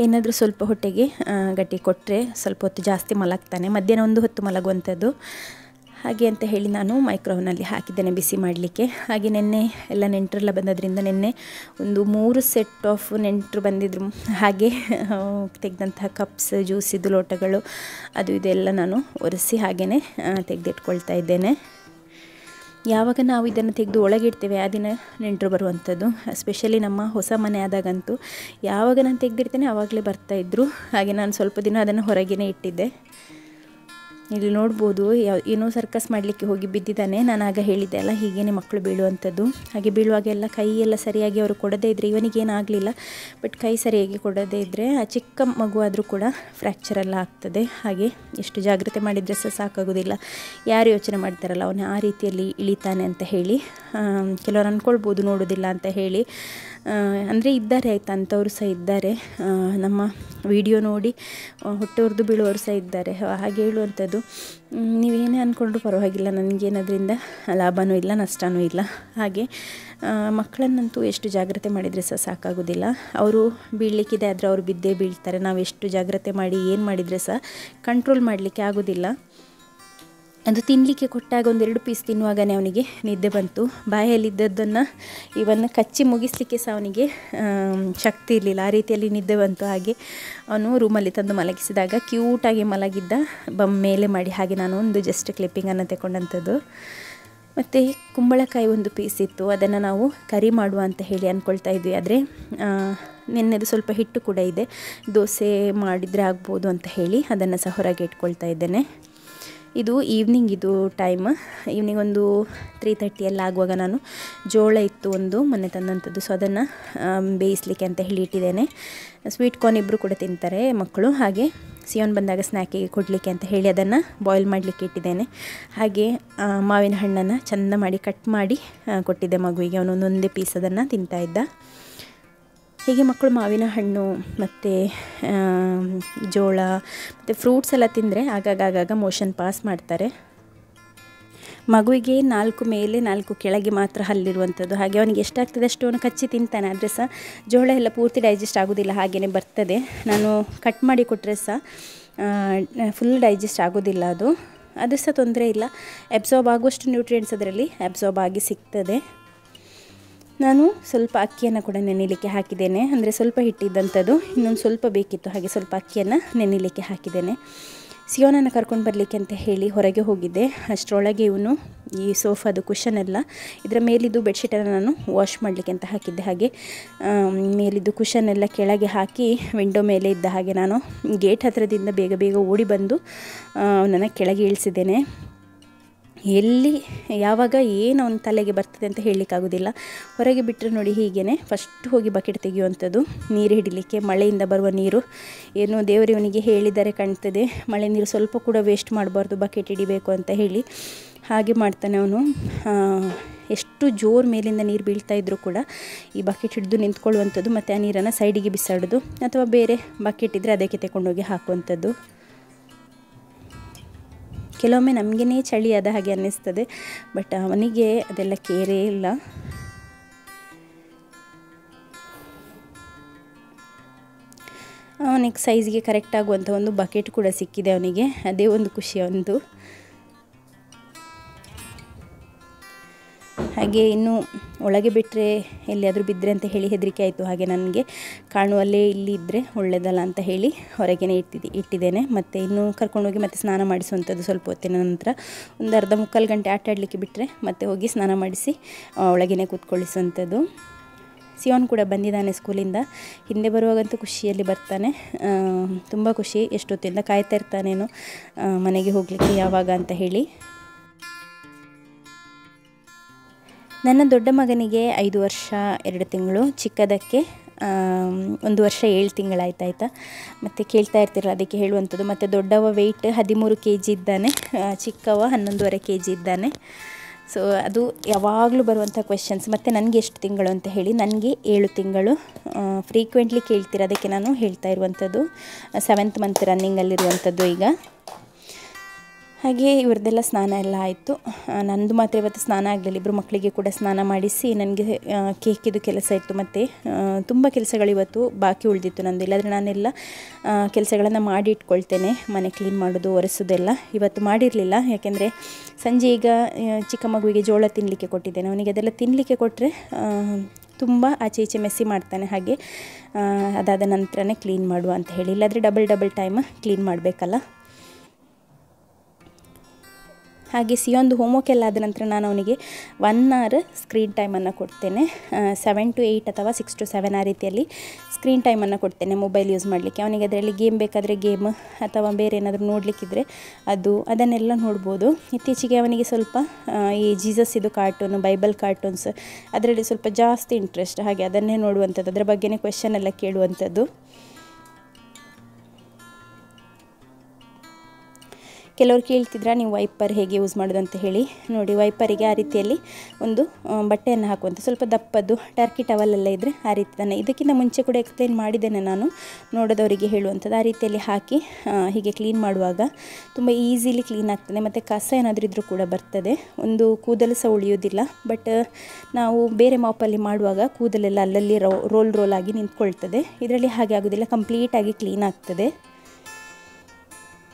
ಏನಾದರೂ ಸ್ವಲ್ಪ ಹೊಟ್ಟೆಗೆ ಗಟ್ಟಿ ಕೊಟ್ಟರೆ ಸ್ವಲ್ಪ ಹೊತ್ತು ಜಾಸ್ತಿ ಮಲಗ್ತಾನೆ. ಮಧ್ಯಾಹ್ನ ಒಂದು ಹೊತ್ತು ಮಲಗುವಂಥದ್ದು. ಹಾಗೆ ಅಂತ ಹೇಳಿ ನಾನು ಮೈಕ್ರೋವನಲ್ಲಿ ಹಾಕಿದ್ದೇನೆ ಬಿಸಿ ಮಾಡಲಿಕ್ಕೆ. ಹಾಗೆ ನೆನ್ನೆ ಎಲ್ಲ ನೆಂಟರೆಲ್ಲ ಬಂದದ್ರಿಂದ ನೆನ್ನೆ ಒಂದು 3 ಸೆಟ್ ಆಫ್ ನೆಂಟರು ಬಂದಿದ್ದರು. ಹಾಗೆ ತೆಗೆದಂತಹ ಕಪ್ಸ್, ಜ್ಯೂಸಿದ್ದು ಲೋಟಗಳು ಅದು ಇದೆಲ್ಲ ನಾನು ಒರೆಸಿ ಹಾಗೆಯೇ ತೆಗೆದಿಟ್ಕೊಳ್ತಾ ಇದ್ದೇನೆ. ಯಾವಾಗ ನಾವು ಇದನ್ನು ತೆಗೆದು ಒಳಗಿಡ್ತೇವೆ ಆ ದಿನ ನೆಂಟರು ಬರುವಂಥದ್ದು. ಎಸ್ಪೆಷಲಿ ನಮ್ಮ ಹೊಸ ಮನೆ ಆದಾಗಂತೂ ಯಾವಾಗ ನಾನು ತೆಗೆದಿಡ್ತೇನೆ ಆವಾಗಲೇ ಬರ್ತಾಯಿದ್ರು. ಹಾಗೆ ನಾನು ಸ್ವಲ್ಪ ದಿನ ಅದನ್ನು ಹೊರಗೇ ಇಟ್ಟಿದ್ದೆ. ಇಲ್ಲಿ ನೋಡ್ಬೋದು ಏನೋ ಸರ್ಕಸ್ ಮಾಡಲಿಕ್ಕೆ ಹೋಗಿ ಬಿದ್ದಿದ್ದಾನೆ. ನಾನು ಆಗ ಹೇಳಿದ್ದೆ ಅಲ್ಲ, ಹೀಗೇ ಮಕ್ಕಳು ಬೀಳುವಂಥದ್ದು. ಹಾಗೆ ಬೀಳುವಾಗೆಲ್ಲ ಕೈಯೆಲ್ಲ ಸರಿಯಾಗಿ ಅವರು ಕೊಡದೇ ಇದ್ದರೆ, ಇವನಿಗೇನಾಗಲಿಲ್ಲ ಬಟ್ ಕೈ ಸರಿಯಾಗಿ ಕೊಡದೇ ಇದ್ದರೆ ಆ ಚಿಕ್ಕ ಮಗು ಆದರೂ ಕೂಡ ಫ್ರ್ಯಾಕ್ಚರೆಲ್ಲ ಆಗ್ತದೆ. ಹಾಗೆ ಎಷ್ಟು ಜಾಗ್ರತೆ ಮಾಡಿದರೆ ಸಹ ಸಾಕಾಗೋದಿಲ್ಲ. ಯಾರು ಯೋಚನೆ ಮಾಡ್ತಾರಲ್ಲ ಅವನು ಆ ರೀತಿಯಲ್ಲಿ ಇಳಿತಾನೆ ಅಂತ ಹೇಳಿ. ಕೆಲವರು ಅಂದ್ಕೊಳ್ಬೋದು ನೋಡೋದಿಲ್ಲ ಅಂತ ಹೇಳಿ. ಅಂದರೆ ಇದ್ದಾರೆ ಆಯಿತಾ, ಅಂಥವ್ರು ಸಹ ಇದ್ದಾರೆ, ನಮ್ಮ ವಿಡಿಯೋ ನೋಡಿ ಹೊಟ್ಟೆ ಹೊರದು ಬೀಳುವವರು ಸಹ ಇದ್ದಾರೆ. ಹಾಗೆ ಹೇಳುವಂಥದ್ದು, ನೀವೇನೇ ಅಂದ್ಕೊಂಡ್ರೂ ಪರವಾಗಿಲ್ಲ, ನನಗೇನದರಿಂದ ಲಾಭವೂ ಇಲ್ಲ ನಷ್ಟವೂ ಇಲ್ಲ. ಹಾಗೆ ಮಕ್ಕಳನ್ನಂತೂ ಎಷ್ಟು ಜಾಗ್ರತೆ ಮಾಡಿದರೆ ಸಹ ಸಾಕಾಗೋದಿಲ್ಲ. ಅವರು ಬೀಳಲಿಕ್ಕಿದೆ ಆದರೆ ಅವರು ಬಿದ್ದೇ ಬೀಳ್ತಾರೆ. ನಾವು ಎಷ್ಟು ಜಾಗ್ರತೆ ಮಾಡಿ ಏನು ಮಾಡಿದರೆ ಸಹ ಕಂಟ್ರೋಲ್ ಮಾಡಲಿಕ್ಕೆ ಆಗೋದಿಲ್ಲ. ಅದು ತಿನ್ನಲಿಕ್ಕೆ ಕೊಟ್ಟಾಗ 1-2 ಪೀಸ್ ತಿನ್ನುವಾಗನೇ ಅವನಿಗೆ ನಿದ್ದೆ ಬಂತು. ಬಾಯಲ್ಲಿದ್ದದ್ದನ್ನು ಇವನ್ನು ಕಚ್ಚಿ ಮುಗಿಸಲಿಕ್ಕೆ ಸಹ ಅವನಿಗೆ ಶಕ್ತಿ ಇರಲಿಲ್ಲ, ಆ ರೀತಿಯಲ್ಲಿ ನಿದ್ದೆ ಬಂತು. ಹಾಗೆ ಅವನು ರೂಮಲ್ಲಿ ತಂದು ಮಲಗಿಸಿದಾಗ ಕ್ಯೂಟಾಗಿ ಮಲಗಿದ್ದ, ಮೇಲೆ ಮಾಡಿ. ಹಾಗೆ ನಾನು ಒಂದು ಜಸ್ಟ್ ಕ್ಲಿಪ್ಪಿಂಗನ್ನು ತಗೊಂಡಂಥದ್ದು. ಮತ್ತು ಕುಂಬಳಕಾಯಿ 1 ಪೀಸ್ ಇತ್ತು, ಅದನ್ನು ನಾವು ಕರಿ ಮಾಡುವ ಅಂತ ಹೇಳಿ ಅಂದ್ಕೊಳ್ತಾ ಇದ್ವಿ. ಆದರೆ ನೆನ್ನೆದು ಸ್ವಲ್ಪ ಹಿಟ್ಟು ಕೂಡ ಇದೆ, ದೋಸೆ ಮಾಡಿದರೆ ಆಗ್ಬೋದು ಅಂತ ಹೇಳಿ ಅದನ್ನು ಸಹ ಹೊರಗೆ ಇಟ್ಕೊಳ್ತಾ ಇದ್ದೇನೆ. ಇದು ಈವ್ನಿಂಗ್, ಇದು ಟೈಮ್ ಈವ್ನಿಂಗ್ ಒಂದು 3:30 ಎಲ್ಲ ಆಗುವಾಗ ನಾನು ಜೋಳ ಇತ್ತು ಒಂದು ಮೊನ್ನೆ ತಂದಂಥದ್ದು, ಸೊ ಅದನ್ನು ಬೇಯಿಸಲಿಕ್ಕೆ ಅಂತ ಹೇಳಿ ಇಟ್ಟಿದ್ದೇನೆ. ಸ್ವೀಟ್ ಕಾರ್ನ್ ಇಬ್ಬರು ಕೂಡ ತಿಂತಾರೆ ಮಕ್ಕಳು. ಹಾಗೆ ಸಿಯೋನ್ ಬಂದಾಗ ಸ್ನ್ಯಾಕಿಗೆ ಕೊಡಲಿಕ್ಕೆ ಅಂತ ಹೇಳಿ ಅದನ್ನು ಬಾಯ್ಲ್ ಮಾಡಲಿಕ್ಕೆ ಇಟ್ಟಿದ್ದೇನೆ. ಹಾಗೆ ಮಾವಿನ ಹಣ್ಣನ್ನು ಚೆಂದ ಮಾಡಿ ಕಟ್ ಮಾಡಿ ಕೊಟ್ಟಿದ್ದೆ ಮಗುವಿಗೆ. ಅವನು ಒಂದೇ ಪೀಸ್ ಅದನ್ನು ತಿಂತಾಯಿದ್ದ. ಹೀಗೆ ಮಕ್ಕಳು ಮಾವಿನ ಹಣ್ಣು ಮತ್ತು ಜೋಳ ಮತ್ತು ಫ್ರೂಟ್ಸ್ ಎಲ್ಲ ತಿಂದರೆ ಆಗಾಗ ಮೋಷನ್ ಪಾಸ್ ಮಾಡ್ತಾರೆ. ಮಗುವಿಗೆ 4 ಮೇಲೆ 4 ಕೆಳಗೆ ಮಾತ್ರ ಹಲ್ಲಿರುವಂಥದ್ದು. ಹಾಗೆ ಅವನಿಗೆ ಎಷ್ಟಾಗ್ತದೆ ಅಷ್ಟು ಅವನು ಕಚ್ಚಿ ತಿಂತಾನೆ. ಆದರೆ ಸಹ ಜೋಳ ಎಲ್ಲ ಪೂರ್ತಿ ಡೈಜೆಸ್ಟ್ ಆಗೋದಿಲ್ಲ, ಹಾಗೆಯೇ ಬರ್ತದೆ. ನಾನು ಕಟ್ ಮಾಡಿ ಕೊಟ್ಟರೆ ಸಹ ಫುಲ್ ಡೈಜೆಸ್ಟ್ ಆಗೋದಿಲ್ಲ ಅದು ಸಹ ತೊಂದರೆ ಇಲ್ಲ. ಅಬ್ಸಾರ್ಬ್ ಆಗುವಷ್ಟು ನ್ಯೂಟ್ರಿಯೆಂಟ್ಸ್ ಅದರಲ್ಲಿ ಅಬ್ಸಾರ್ಬ್ ಆಗಿ ಸಿಗ್ತದೆ. ನಾನು ಸ್ವಲ್ಪ ಅಕ್ಕಿಯನ್ನು ಕೂಡ ನೆನೆಯಲಿಕ್ಕೆ ಹಾಕಿದ್ದೇನೆ. ಅಂದರೆ ಸ್ವಲ್ಪ ಹಿಟ್ಟಿದ್ದಂಥದ್ದು, ಇನ್ನೊಂದು ಸ್ವಲ್ಪ ಬೇಕಿತ್ತು, ಹಾಗೆ ಸ್ವಲ್ಪ ಅಕ್ಕಿಯನ್ನು ನೆನೆಯಲಿಕ್ಕೆ ಹಾಕಿದ್ದೇನೆ. ಸಿಯೋನನ್ನು ಕರ್ಕೊಂಡು ಬರಲಿಕ್ಕೆ ಅಂತ ಹೇಳಿ ಹೊರಗೆ ಹೋಗಿದ್ದೆ. ಅಷ್ಟರೊಳಗೆ ಇವನು ಈ ಸೋಫಾದು ಕುಷನ್ ಎಲ್ಲ, ಇದರ ಮೇಲಿದ್ದು ಬೆಡ್ಶೀಟನ್ನು ನಾನು ವಾಶ್ ಮಾಡಲಿಕ್ಕೆ ಅಂತ ಹಾಕಿದ್ದೆ. ಹಾಗೆ ಮೇಲಿದ್ದು ಕುಷನ್ ಎಲ್ಲ ಕೆಳಗೆ ಹಾಕಿ ವಿಂಡೋ ಮೇಲೆ ಇದ್ದ ಹಾಗೆ ನಾನು ಗೇಟ್ ಹತ್ತಿರದಿಂದ ಬೇಗ ಓಡಿ ಬಂದು ಅವನನ್ನು ಕೆಳಗೆ ಇಳಿಸಿದ್ದೇನೆ. ಎಲ್ಲಿ ಯಾವಾಗ ಏನು ಅವನ ತಲೆಗೆ ಬರ್ತದೆ ಅಂತ ಹೇಳಲಿಕ್ಕಾಗೋದಿಲ್ಲ. ಹೊರಗೆ ಬಿಟ್ಟರೆ ನೋಡಿ ಹೀಗೇ ಫಸ್ಟ್ ಹೋಗಿ ಬಕೆಟ್ ತೆಗೆಯುವಂಥದ್ದು ನೀರು ಹಿಡಿಲಿಕ್ಕೆ. ಮಳೆಯಿಂದ ಬರುವ ನೀರು ಏನು ದೇವರಿವನಿಗೆ ಹೇಳಿದರೆ ಕಾಣ್ತದೆ, ಮಳೆ ನೀರು ಸ್ವಲ್ಪ ಕೂಡ ವೇಸ್ಟ್ ಮಾಡಬಾರ್ದು, ಬಕೆಟ್ ಹಿಡಿಬೇಕು ಅಂತ ಹೇಳಿ. ಹಾಗೆ ಮಾಡ್ತಾನೆ ಅವನು. ಎಷ್ಟು ಜೋರು ಮೇಲಿಂದ ನೀರು ಬೀಳ್ತಾ ಇದ್ದರೂ ಕೂಡ ಈ ಬಕೆಟ್ ಹಿಡಿದು ನಿಂತ್ಕೊಳ್ಳುವಂಥದ್ದು, ಮತ್ತು ಆ ನೀರನ್ನು ಸೈಡಿಗೆ ಬಿಸಾಡೋದು, ಅಥವಾ ಬೇರೆ ಬಕೆಟ್ ಇದ್ದರೆ ಅದಕ್ಕೆ ತಗೊಂಡೋಗಿ ಹಾಕುವಂಥದ್ದು. ಕೆಲವೊಮ್ಮೆ ನಮಗೇ ಚಳಿ ಆದ ಹಾಗೆ ಅನ್ನಿಸ್ತದೆ, ಬಟ್ ಅವನಿಗೆ ಅದೆಲ್ಲ ಕೇರೇ ಇಲ್ಲ. ಅವನಿಗೆ ಸೈಜ್ಗೆ ಕರೆಕ್ಟ್ ಆಗುವಂಥ ಒಂದು ಬಕೆಟ್ ಕೂಡ ಸಿಕ್ಕಿದೆ ಅವನಿಗೆ, ಅದೇ ಒಂದು ಖುಷಿ ಒಂದು. ಹಾಗೆ ಇನ್ನು ಒಳಗೆ ಬಿಟ್ಟರೆ ಎಲ್ಲಿಯಾದರೂ ಬಿದ್ದರೆ ಅಂತ ಹೇಳಿ ಹೆದರಿಕೆ ಆಯಿತು. ಹಾಗೆ ನನಗೆ ಕಾಣುವಲ್ಲೇ ಇಲ್ಲಿ ಇದ್ದರೆ ಒಳ್ಳೆಯದಲ್ಲ ಅಂತ ಹೇಳಿ ಹೊರಗೇ ಇಟ್ಟಿದ್ದೇನೆ. ಮತ್ತು ಇನ್ನು ಕರ್ಕೊಂಡೋಗಿ ಮತ್ತೆ ಸ್ನಾನ ಮಾಡಿಸುವಂಥದ್ದು. ಸ್ವಲ್ಪ ಹೊತ್ತಿನ ನಂತರ ಒಂದು ಅರ್ಧ ಮುಕ್ಕಾಲು ಗಂಟೆ ಆಟ ಆಡಲಿಕ್ಕೆ ಬಿಟ್ಟರೆ ಮತ್ತೆ ಹೋಗಿ ಸ್ನಾನ ಮಾಡಿಸಿ ಒಳಗೇ ಕೂತ್ಕೊಳ್ಳಿಸುವಂಥದ್ದು. ಸಿಯೋನ್ ಕೂಡ ಬಂದಿದ್ದಾನೆ ಸ್ಕೂಲಿಂದ. ಹಿಂದೆ ಬರುವಾಗಂತೂ ಖುಷಿಯಲ್ಲಿ ಬರ್ತಾನೆ, ತುಂಬ ಖುಷಿ. ಎಷ್ಟೊತ್ತಿಂದ ಕಾಯ್ತಾ ಇರ್ತಾನೇನೋ ಮನೆಗೆ ಹೋಗಲಿಕ್ಕೆ ಯಾವಾಗ ಅಂತ ಹೇಳಿ. ನನ್ನ ದೊಡ್ಡ ಮಗನಿಗೆ 5 ವರ್ಷ 2 ತಿಂಗಳು, ಚಿಕ್ಕದಕ್ಕೆ 1 ವರ್ಷ 7 ತಿಂಗಳಾಯ್ತಾಯ್ತಾ. ಮತ್ತು ಕೇಳ್ತಾ ಇರ್ತಿರಲ್ಲ ಅದಕ್ಕೆ ಹೇಳುವಂಥದ್ದು. ಮತ್ತು ದೊಡ್ಡವ ವೆಯ್ಟ್ 13 kg ಇದ್ದಾನೆ, ಚಿಕ್ಕವ 11.5 kg ಇದ್ದಾನೆ. ಸೊ ಅದು ಯಾವಾಗಲೂ ಬರುವಂಥ ಕ್ವೆಶನ್ಸ್. ಮತ್ತು ನನಗೆ ಎಷ್ಟು ತಿಂಗಳು ಅಂತ ಹೇಳಿ. ನನಗೆ 7 ತಿಂಗಳು. ಫ್ರೀಕ್ವೆಂಟ್ಲಿ ಕೇಳ್ತೀರ, ಅದಕ್ಕೆ ನಾನು ಹೇಳ್ತಾ ಇರುವಂಥದ್ದು. 7th ಮಂತ್ ರನ್ನಿಂಗಲ್ಲಿರುವಂಥದ್ದು ಈಗ. ಹಾಗೆ ಇವ್ರದ್ದೆಲ್ಲ ಸ್ನಾನ ಎಲ್ಲ ಆಯಿತು. ನಂದು ಮಾತ್ರ ಇವತ್ತು ಸ್ನಾನ ಆಗಲಿಲ್ಲ. ಇಬ್ಬರು ಮಕ್ಕಳಿಗೆ ಕೂಡ ಸ್ನಾನ ಮಾಡಿಸಿ ನನಗೆ ಕೇಕಿದು ಕೆಲಸ ಇತ್ತು. ಮತ್ತು ತುಂಬ ಕೆಲಸಗಳು ಇವತ್ತು ಬಾಕಿ ಉಳಿದಿತ್ತು ನಂದು. ಇಲ್ಲಾಂದರೆ ನಾನೆಲ್ಲ ಕೆಲಸಗಳನ್ನು ಮಾಡಿ ಇಟ್ಕೊಳ್ತೇನೆ. ಮನೆ ಕ್ಲೀನ್ ಮಾಡೋದು, ಒರೆಸೋದೆಲ್ಲ ಇವತ್ತು ಮಾಡಿರಲಿಲ್ಲ. ಯಾಕೆಂದರೆ ಸಂಜೆ ಈಗ ಚಿಕ್ಕ ಮಗುವಿಗೆ ಜೋಳ ತಿನ್ನಲಿಕ್ಕೆ ಕೊಟ್ಟಿದ್ದೇನೆ. ಅವನಿಗೆ ಅದೆಲ್ಲ ತಿನ್ನಲಿಕ್ಕೆ ಕೊಟ್ಟರೆ ತುಂಬ ಆಚೆ ಈಚೆ ಮೆಸ್ಸಿ ಮಾಡ್ತಾನೆ. ಹಾಗೆ ಅದಾದ ನಂತರನೇ ಕ್ಲೀನ್ ಮಾಡುವ ಅಂತ ಹೇಳಿ, ಇಲ್ಲಾಂದರೆ ಡಬಲ್ ಟೈಮ್ ಕ್ಲೀನ್ ಮಾಡಬೇಕಲ್ಲ. ಹಾಗೆ ಸಿಯೋನ್ದು ಹೋಮ್ವರ್ಕ್ ಎಲ್ಲ ಆದ ನಂತರ ನಾನು ಅವನಿಗೆ 1 hour ಸ್ಕ್ರೀನ್ ಟೈಮನ್ನು ಕೊಡ್ತೇನೆ. 7 to 8 ಅಥವಾ 6 to 7 ಆ ರೀತಿಯಲ್ಲಿ ಸ್ಕ್ರೀನ್ ಟೈಮನ್ನು ಕೊಡ್ತೇನೆ ಮೊಬೈಲ್ ಯೂಸ್ ಮಾಡಲಿಕ್ಕೆ. ಅವನಿಗೆ ಅದರಲ್ಲಿ ಗೇಮ್ ಬೇಕಾದರೆ ಗೇಮ್, ಅಥವಾ ಬೇರೆ ಏನಾದರೂ ನೋಡಲಿಕ್ಕಿದ್ರೆ ಅದನ್ನೆಲ್ಲ ನೋಡ್ಬೋದು. ಇತ್ತೀಚೆಗೆ ಅವನಿಗೆ ಸ್ವಲ್ಪ ಈ ಜೀಸಸ್ ಇದು ಕಾರ್ಟೂನು, ಬೈಬಲ್ ಕಾರ್ಟೂನ್ಸ್ ಅದರಲ್ಲಿ ಸ್ವಲ್ಪ ಜಾಸ್ತಿ ಇಂಟ್ರೆಸ್ಟ್. ಹಾಗೆ ಅದನ್ನೇ ನೋಡುವಂಥದ್ದು, ಅದರ ಬಗ್ಗೆನೇ ಕ್ವೆಶ್ಚನ್ ಎಲ್ಲ ಕೇಳುವಂಥದ್ದು. ಕೆಲವ್ರು ಕೇಳ್ತಿದ್ರೆ ನೀವು ವೈಪರ್ ಹೇಗೆ ಯೂಸ್ ಮಾಡೋದು ಅಂತ ಹೇಳಿ. ನೋಡಿ, ವೈಪರಿಗೆ ಆ ರೀತಿಯಲ್ಲಿ ಒಂದು ಬಟ್ಟೆಯನ್ನು ಹಾಕುವಂಥ ಸ್ವಲ್ಪ ದಪ್ಪದ್ದು ಟರ್ಕಿ ಟವಲೆಲ್ಲ ಇದ್ದರೆ ಆ ರೀತಿ ತಾನೆ. ಇದಕ್ಕಿಂತ ಮುಂಚೆ ಕೂಡ ಎಕ್ಸ್ಪ್ಲೇನ್ ಮಾಡಿದ್ದೇನೆ ನಾನು, ನೋಡೋದವರಿಗೆ ಹೇಳುವಂಥದ್ದು. ಆ ರೀತಿಯಲ್ಲಿ ಹಾಕಿ ಹೀಗೆ ಕ್ಲೀನ್ ಮಾಡುವಾಗ ತುಂಬ ಈಸಿಲಿ ಕ್ಲೀನ್ ಆಗ್ತದೆ, ಮತ್ತು ಕಸ ಏನಾದರೂ ಇದ್ದರೂ ಕೂಡ ಬರ್ತದೆ, ಒಂದು ಕೂದಲು ಸಹ ಉಳಿಯೋದಿಲ್ಲ. ಬಟ್ ನಾವು ಬೇರೆ ಮಾಪಲ್ಲಿ ಮಾಡುವಾಗ ಕೂದಲೆಲ್ಲ ಅಲ್ಲಲ್ಲಿ ರೋಲ್ ಆಗಿ ನಿಂತ್ಕೊಳ್ತದೆ. ಇದರಲ್ಲಿ ಹಾಗೆ ಆಗೋದಿಲ್ಲ, ಕಂಪ್ಲೀಟಾಗಿ ಕ್ಲೀನ್ ಆಗ್ತದೆ.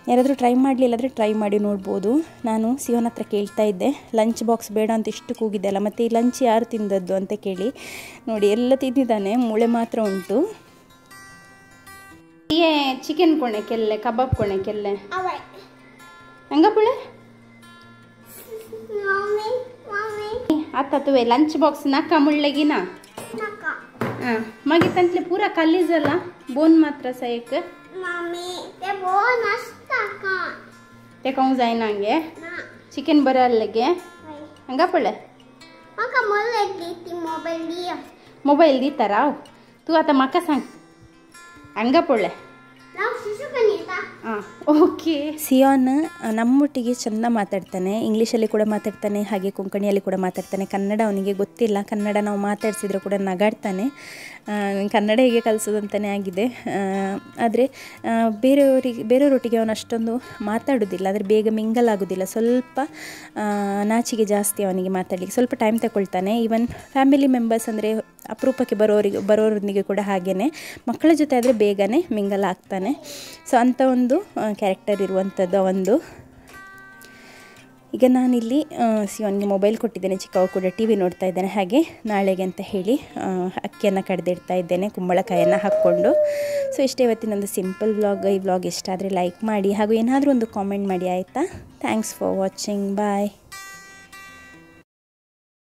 ಯಾರಾದರೂ ಟ್ರೈ ಮಾಡಲಿಲ್ಲಾದರೆ ಟ್ರೈ ಮಾಡಿ ನೋಡ್ಬೋದು. ನಾನು ಸಿಯೋನ್ ಹತ್ರ ಕೇಳ್ತಾ ಇದ್ದೆ, ಲಂಚ್ ಬಾಕ್ಸ್ ಬೇಡ ಅಂತ ಇಷ್ಟು ಕೂಗಿದ್ದೆ ಅಲ್ಲ, ಮತ್ತು ಈ ಲಂಚ್ ಯಾರು ತಿಂದದ್ದು ಅಂತ ಕೇಳಿ. ನೋಡಿ, ಎಲ್ಲ ತಿಂದಿದ್ದಾನೆ, ಮೂಳೆ ಮಾತ್ರ ಉಂಟು. ಏ ಚಿಕನ್ ಕೊಣೆ ಕೆಲ್ಲೆ, ಕಬಾಬ್ ಕೊಣೆ ಕೆಲ್ಲೆ ಹಂಗ ಪುಳೆ ಆತತ್ವೆ ಲಂಚ್ ಬಾಕ್ಸ್ ನಕ್ಕ ಮುಳ್ಳೆಗಿನ ಹಾಂ ಮಗಿ ತಂತ್ಲೆ ಪೂರ ಕಲ್ಲೀಸಲ್ಲ, ಬೋನ್ ಮಾತ್ರ ಸಯಕ್ ತೆಕೊಂಡ್ ಜಾಯ್ನಂಗೆ ಚಿಕನ್ ಬರಲ್ಲಿಗೆ ಹಂಗ ಪಳೆ ಮೊಬೈಲ್ ದೀತಾರ ತೂ ಆತ ಮಕ್ಕ ಸಾಂಗ್ ಹಂಗ ಪೊಳ್ಳೆ. ಓಕೆ. ಸಿಯೋನ್ ನಮ್ಮೊಟ್ಟಿಗೆ ಚೆಂದ ಮಾತಾಡ್ತಾನೆ, ಇಂಗ್ಲೀಷಲ್ಲಿ ಕೂಡ ಮಾತಾಡ್ತಾನೆ, ಹಾಗೆ ಕೊಂಕಣಿಯಲ್ಲಿ ಕೂಡ ಮಾತಾಡ್ತಾನೆ. ಕನ್ನಡ ಅವನಿಗೆ ಗೊತ್ತಿಲ್ಲ, ಕನ್ನಡ ನಾವು ಮಾತಾಡಿಸಿದ್ರು ಕೂಡ ನಗಾಡ್ತಾನೆ. ಕನ್ನಡ ಹೇಗೆ ಕಲಿಸೋದು ಅಂತಲೇ ಆಗಿದೆ. ಆದರೆ ಬೇರೆಯವರೊಟ್ಟಿಗೆ ಅವನು ಅಷ್ಟೊಂದು ಮಾತಾಡೋದಿಲ್ಲ, ಆದರೆ ಬೇಗ ಮಿಂಗಲ್ ಆಗೋದಿಲ್ಲ, ಸ್ವಲ್ಪ ನಾಚಿಕೆ ಜಾಸ್ತಿ ಅವನಿಗೆ ಮಾತಾಡಲಿಕ್ಕೆ, ಸ್ವಲ್ಪ ಟೈಮ್ ತಗೊಳ್ತಾನೆ. ಈವನ್ ಫ್ಯಾಮಿಲಿ ಮೆಂಬರ್ಸ್ ಅಂದರೆ ಅಪರೂಪಕ್ಕೆ ಬರೋರೊಂದಿಗೆ ಕೂಡ ಹಾಗೆಯೇ, ಮಕ್ಕಳ ಜೊತೆ ಆದರೆ ಬೇಗನೆ ಮಿಂಗಲ್ ಆಗ್ತಾನೆ. ಸೊ ಅಂಥ ಒಂದು ಕ್ಯಾರೆಕ್ಟರ್ ಇರುವಂಥದ್ದು ಒಂದು. ಈಗ ನಾನಿಲ್ಲಿ ಸಿಯೋನ್ಗೆ ಮೊಬೈಲ್ ಕೊಟ್ಟಿದ್ದೇನೆ, ಚಿಕ್ಕವ ಕೂಡ ಟಿ ವಿ ನೋಡ್ತಾ ಇದ್ದೇನೆ. ಹಾಗೆ ನಾಳೆಗೆ ಅಂತ ಹೇಳಿ ಅಕ್ಕಿಯನ್ನು ಕಡ್ದಿಡ್ತಾ ಇದ್ದೇನೆ, ಕುಂಬಳಕಾಯನ್ನು ಹಾಕ್ಕೊಂಡು. ಸೊ ಇಷ್ಟೇ ಇವತ್ತಿನೊಂದು ಸಿಂಪಲ್ ವ್ಲಾಗ್. ಈ ವ್ಲಾಗ್ ಇಷ್ಟ ಆದರೆ ಲೈಕ್ ಮಾಡಿ, ಹಾಗೂ ಏನಾದರೂ ಒಂದು ಕಾಮೆಂಟ್ ಮಾಡಿ ಆಯಿತಾ. Thanks for watching, bye.